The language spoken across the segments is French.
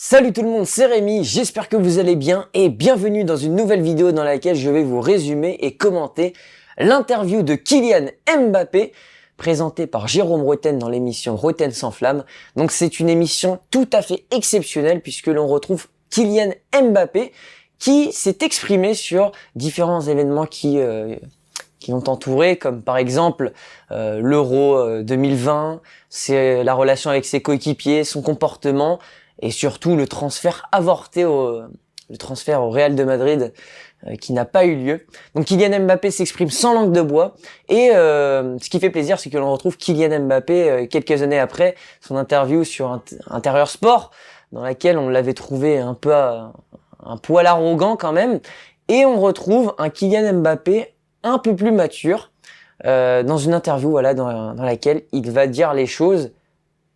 Salut tout le monde, c'est Rémi, j'espère que vous allez bien et bienvenue dans une nouvelle vidéo dans laquelle je vais vous résumer et commenter l'interview de Kylian Mbappé présentée par Jérôme Rotten dans l'émission Rotten sans flamme. Donc c'est une émission tout à fait exceptionnelle puisque l'on retrouve Kylian Mbappé qui s'est exprimé sur différents événements qui l'ont entouré, comme par exemple l'Euro 2020, c'est la relation avec ses coéquipiers, son comportement et surtout le transfert avorté au Real de Madrid qui n'a pas eu lieu. Donc Kylian Mbappé s'exprime sans langue de bois et ce qui fait plaisir, c'est que l'on retrouve Kylian Mbappé quelques années après son interview sur Intérieur Sport, dans laquelle on l'avait trouvé un peu un poil arrogant quand même, et on retrouve un Kylian Mbappé un peu plus mature dans une interview dans laquelle il va dire les choses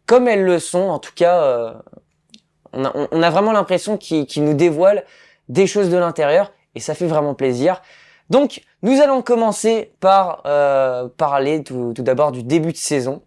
comme elles le sont. En tout cas, on a vraiment l'impression qu'il nous dévoile des choses de l'intérieur et ça fait vraiment plaisir. Donc nous allons commencer par parler tout d'abord du début de saison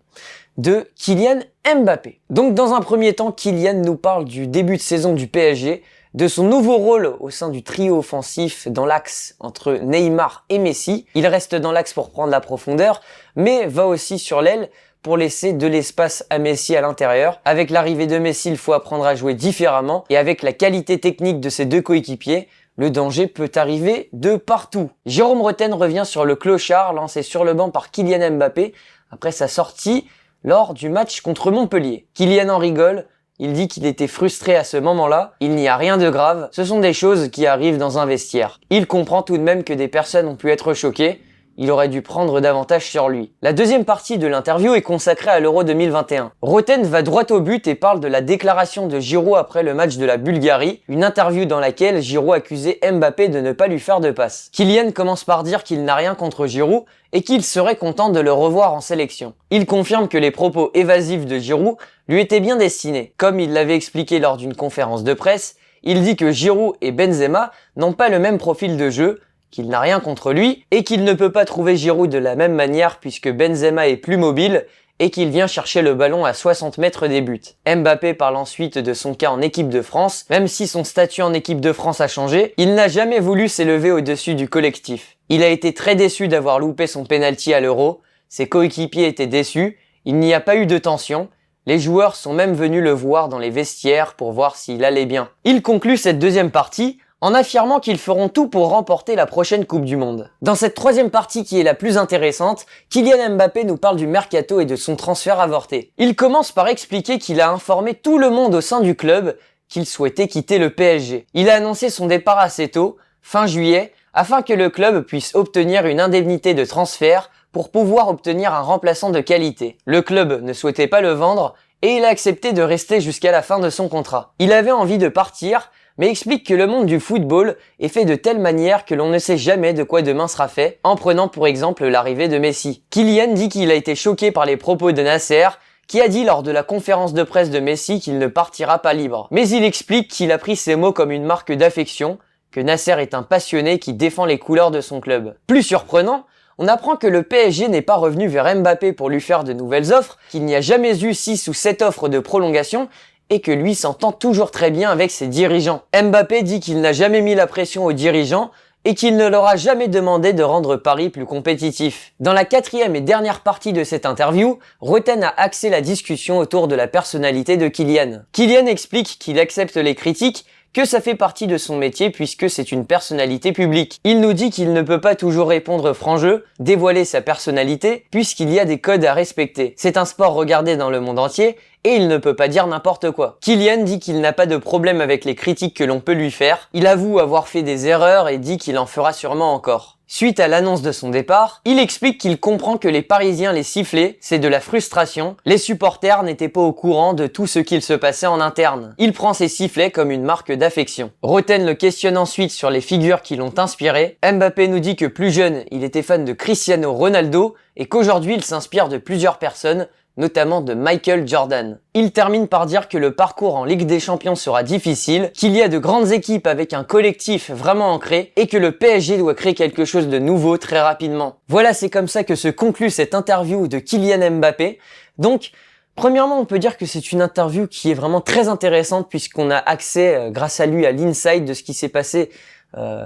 de Kylian Mbappé. Donc dans un premier temps, Kylian nous parle du début de saison du PSG, de son nouveau rôle au sein du trio offensif dans l'axe entre Neymar et Messi. Il reste dans l'axe pour prendre la profondeur, mais va aussi sur l'aile pour laisser de l'espace à Messi à l'intérieur. Avec l'arrivée de Messi, il faut apprendre à jouer différemment, et avec la qualité technique de ses deux coéquipiers, le danger peut arriver de partout. Jérôme Rotten revient sur le clochard lancé sur le banc par Kylian Mbappé après sa sortie lors du match contre Montpellier. Kylian en rigole. Il dit qu'il était frustré à ce moment-là. Il n'y a rien de grave, ce sont des choses qui arrivent dans un vestiaire. Il comprend tout de même que des personnes ont pu être choquées. Il aurait dû prendre davantage sur lui. La deuxième partie de l'interview est consacrée à l'Euro 2021. Rotten va droit au but et parle de la déclaration de Giroud après le match de la Bulgarie, une interview dans laquelle Giroud accusait Mbappé de ne pas lui faire de passe. Kylian commence par dire qu'il n'a rien contre Giroud et qu'il serait content de le revoir en sélection. Il confirme que les propos évasifs de Giroud lui étaient bien destinés. Comme il l'avait expliqué lors d'une conférence de presse, il dit que Giroud et Benzema n'ont pas le même profil de jeu, qu'il n'a rien contre lui, et qu'il ne peut pas trouver Giroud de la même manière puisque Benzema est plus mobile et qu'il vient chercher le ballon à 60 mètres des buts. Mbappé parle ensuite de son cas en équipe de France. Même si son statut en équipe de France a changé, il n'a jamais voulu s'élever au-dessus du collectif. Il a été très déçu d'avoir loupé son penalty à l'Euro, ses coéquipiers étaient déçus, il n'y a pas eu de tension, les joueurs sont même venus le voir dans les vestiaires pour voir s'il allait bien. Il conclut cette deuxième partie en affirmant qu'ils feront tout pour remporter la prochaine Coupe du Monde. Dans cette troisième partie qui est la plus intéressante, Kylian Mbappé nous parle du mercato et de son transfert avorté. Il commence par expliquer qu'il a informé tout le monde au sein du club qu'il souhaitait quitter le PSG. Il a annoncé son départ assez tôt, fin juillet, afin que le club puisse obtenir une indemnité de transfert pour pouvoir obtenir un remplaçant de qualité. Le club ne souhaitait pas le vendre et il a accepté de rester jusqu'à la fin de son contrat. Il avait envie de partir, mais explique que le monde du football est fait de telle manière que l'on ne sait jamais de quoi demain sera fait, en prenant pour exemple l'arrivée de Messi. Kylian dit qu'il a été choqué par les propos de Nasser, qui a dit lors de la conférence de presse de Messi qu'il ne partira pas libre. Mais il explique qu'il a pris ces mots comme une marque d'affection, que Nasser est un passionné qui défend les couleurs de son club. Plus surprenant, on apprend que le PSG n'est pas revenu vers Mbappé pour lui faire de nouvelles offres, qu'il n'y a jamais eu 6 ou 7 offres de prolongation, et que lui s'entend toujours très bien avec ses dirigeants. Mbappé dit qu'il n'a jamais mis la pression aux dirigeants et qu'il ne leur a jamais demandé de rendre Paris plus compétitif. Dans la quatrième et dernière partie de cette interview, Rotten a axé la discussion autour de la personnalité de Kylian. Kylian explique qu'il accepte les critiques, que ça fait partie de son métier puisque c'est une personnalité publique. Il nous dit qu'il ne peut pas toujours répondre franc jeu, dévoiler sa personnalité, puisqu'il y a des codes à respecter. C'est un sport regardé dans le monde entier, et il ne peut pas dire n'importe quoi. Kylian dit qu'il n'a pas de problème avec les critiques que l'on peut lui faire, il avoue avoir fait des erreurs et dit qu'il en fera sûrement encore. Suite à l'annonce de son départ, il explique qu'il comprend que les Parisiens les sifflaient, c'est de la frustration. Les supporters n'étaient pas au courant de tout ce qu'il se passait en interne. Il prend ces sifflets comme une marque d'affection. Rotten le questionne ensuite sur les figures qui l'ont inspiré. Mbappé nous dit que plus jeune, il était fan de Cristiano Ronaldo et qu'aujourd'hui il s'inspire de plusieurs personnes, notamment de Michael Jordan. Il termine par dire que le parcours en Ligue des Champions sera difficile, qu'il y a de grandes équipes avec un collectif vraiment ancré et que le PSG doit créer quelque chose de nouveau très rapidement. Voilà, c'est comme ça que se conclut cette interview de Kylian Mbappé. Donc, Premièrement, on peut dire que c'est une interview qui est vraiment très intéressante puisqu'on a accès, grâce à lui, à l'inside de ce qui s'est passé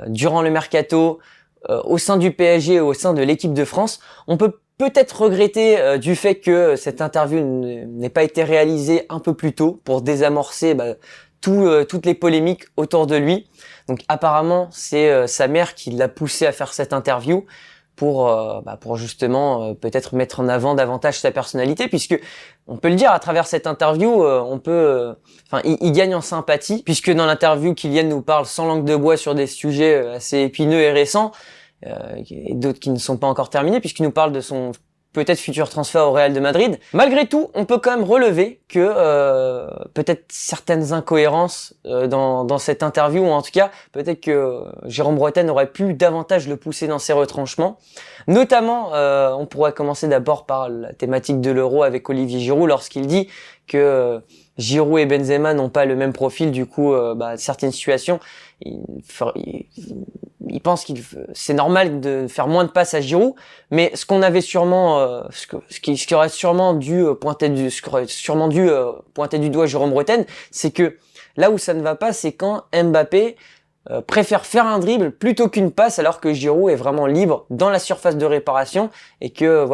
durant le mercato, au sein du PSG et au sein de l'équipe de France. On peut peut-être regretter du fait que cette interview n'ait pas été réalisée un peu plus tôt pour désamorcer toutes les polémiques autour de lui. Donc apparemment, c'est sa mère qui l'a poussé à faire cette interview pour justement peut-être mettre en avant davantage sa personnalité, puisque on peut le dire à travers cette interview, il gagne en sympathie, puisque dans l'interview Kylian nous parle sans langue de bois sur des sujets assez épineux et récents, et d'autres qui ne sont pas encore terminés, puisqu'il nous parle de son peut-être futur transfert au Real de Madrid. Malgré tout, on peut quand même relever que peut-être certaines incohérences dans cette interview, ou en tout cas, peut-être que Jérôme Bretagne aurait pu davantage le pousser dans ses retranchements. Notamment, on pourrait commencer d'abord par la thématique de l'Euro avec Olivier Giroud, lorsqu'il dit que Giroud et Benzema n'ont pas le même profil, du coup, certaines situations, il pense c'est normal de faire moins de passes à Giroud, mais ce qu'on avait sûrement, ce qui aurait sûrement dû pointer du doigt Jérôme Bretagne, c'est que là où ça ne va pas, c'est quand Mbappé préfère faire un dribble plutôt qu'une passe, alors que Giroud est vraiment libre dans la surface de réparation et que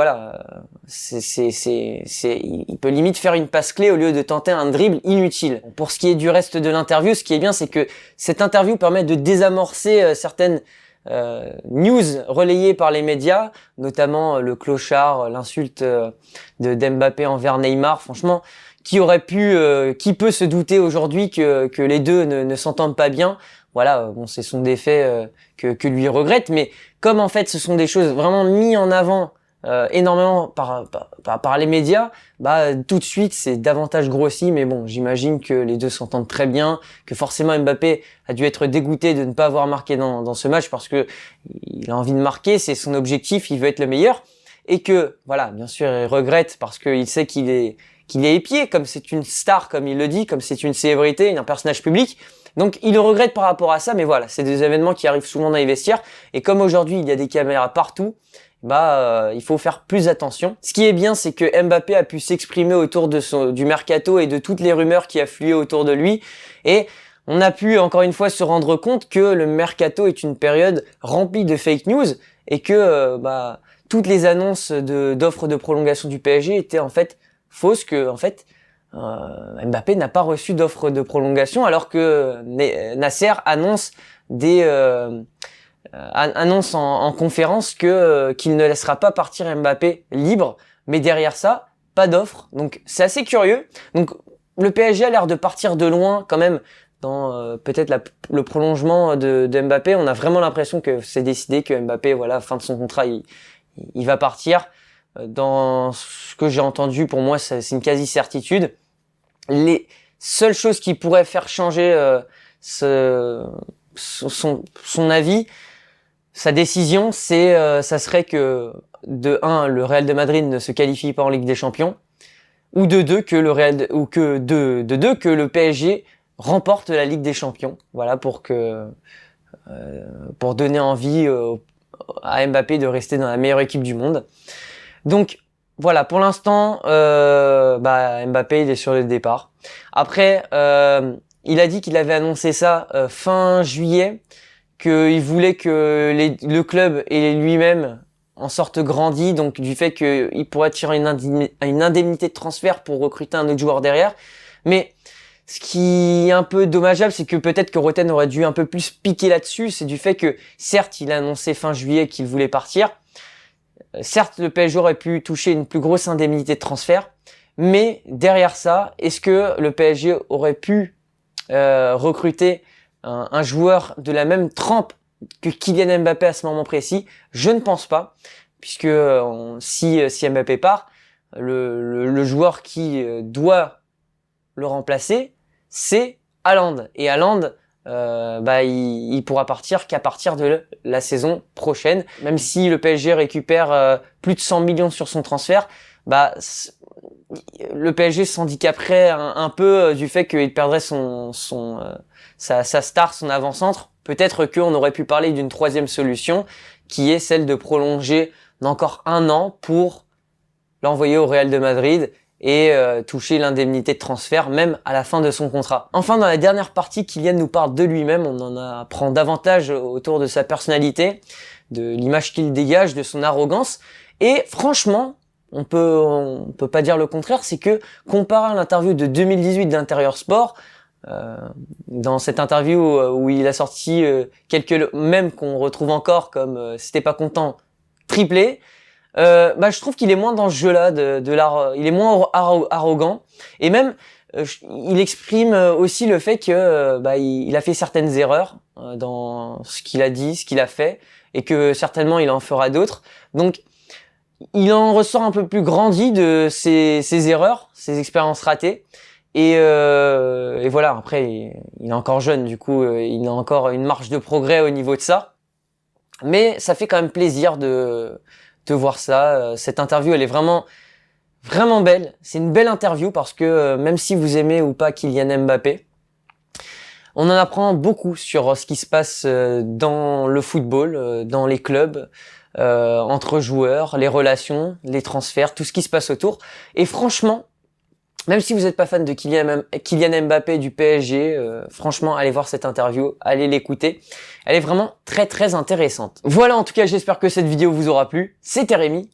il peut limite faire une passe clé au lieu de tenter un dribble inutile. Pour ce qui est du reste de l'interview, ce qui est bien, c'est que cette interview permet de désamorcer certaines news relayées par les médias, notamment le clochard, l'insulte de Mbappé envers Neymar. Franchement, qui peut se douter aujourd'hui que les deux ne s'entendent pas bien. Voilà, ce sont des faits que lui regrette, mais comme en fait ce sont des choses vraiment mises en avant énormément par les médias, tout de suite c'est davantage grossi. Mais bon, j'imagine que les deux s'entendent très bien, que forcément Mbappé a dû être dégoûté de ne pas avoir marqué dans ce match, parce que il a envie de marquer, c'est son objectif, il veut être le meilleur, et que voilà, bien sûr il regrette parce qu'il sait qu'il est épié, comme c'est une star, comme il le dit, comme c'est une célébrité, un personnage public. Donc il le regrette par rapport à ça, mais voilà, c'est des événements qui arrivent souvent dans les vestiaires, et comme aujourd'hui il y a des caméras partout, il faut faire plus attention. Ce qui est bien, c'est que Mbappé a pu s'exprimer autour du mercato et de toutes les rumeurs qui affluaient autour de lui, et on a pu encore une fois se rendre compte que le mercato est une période remplie de fake news, et que toutes les annonces d'offres de prolongation du PSG étaient en fait fausses, que en fait Mbappé n'a pas reçu d'offre de prolongation, alors que Nasser annonce en conférence qu'il ne laissera pas partir Mbappé libre, mais derrière ça, pas d'offre. Donc c'est assez curieux. Donc le PSG a l'air de partir de loin quand même dans peut-être le prolongement de Mbappé. On a vraiment l'impression que c'est décidé, que Mbappé, fin de son contrat, il va partir. Dans ce que j'ai entendu, pour moi, c'est une quasi-certitude. Les seules choses qui pourraient faire changer son avis, sa décision, ça serait que de 1, le Real de Madrid ne se qualifie pas en Ligue des Champions, ou de 2, que le PSG remporte la Ligue des Champions. Voilà, pour donner envie à Mbappé de rester dans la meilleure équipe du monde. Donc voilà, pour l'instant, Mbappé il est sur le départ. Après, il a dit qu'il avait annoncé ça fin juillet, qu'il voulait que le club et lui-même en sortent grandis, donc du fait qu'il pourrait tirer une indemnité de transfert pour recruter un autre joueur derrière. Mais ce qui est un peu dommageable, c'est que peut-être que Roten aurait dû un peu plus piquer là-dessus. C'est du fait que, certes, il a annoncé fin juillet qu'il voulait partir. Certes, le PSG aurait pu toucher une plus grosse indemnité de transfert, mais derrière ça, est-ce que le PSG aurait pu recruter un joueur de la même trempe que Kylian Mbappé à ce moment précis? Je ne pense pas, puisque si Mbappé part, le joueur qui doit le remplacer, c'est Haaland. Et Haaland, il pourra partir qu'à partir de la saison prochaine. Même si le PSG récupère plus de 100 millions sur son transfert, le PSG s'handicaperait un peu du fait qu'il perdrait sa star, son avant-centre. Peut-être qu'on aurait pu parler d'une troisième solution, qui est celle de prolonger d'encore 1 an pour l'envoyer au Real de Madrid et toucher l'indemnité de transfert même à la fin de son contrat. Enfin, dans la dernière partie, Kylian nous parle de lui-même, on en apprend davantage autour de sa personnalité, de l'image qu'il dégage, de son arrogance, et franchement, on peut pas dire le contraire, c'est que comparé à l'interview de 2018 d'Intérieur Sport, dans cette interview où il a sorti quelques mèmes qu'on retrouve encore comme si t'es pas content, triplé, je trouve qu'il est moins dans ce jeu-là de l'art, il est moins arrogant, et même il exprime aussi le fait que il a fait certaines erreurs dans ce qu'il a dit, ce qu'il a fait, et que certainement il en fera d'autres. Donc il en ressort un peu plus grandi de ses erreurs, ses expériences ratées. Et voilà, après, il est encore jeune, du coup, il a encore une marge de progrès au niveau de ça. Mais ça fait quand même plaisir de voir ça. Cette interview, elle est vraiment, vraiment belle. C'est une belle interview parce que même si vous aimez ou pas Kylian Mbappé, on en apprend beaucoup sur ce qui se passe dans le football, dans les clubs, entre joueurs, les relations, les transferts, tout ce qui se passe autour. Et franchement, même si vous n'êtes pas fan de Kylian Mbappé du PSG, franchement, allez voir cette interview, allez l'écouter. Elle est vraiment très très intéressante. Voilà, en tout cas, j'espère que cette vidéo vous aura plu. C'était Rémi.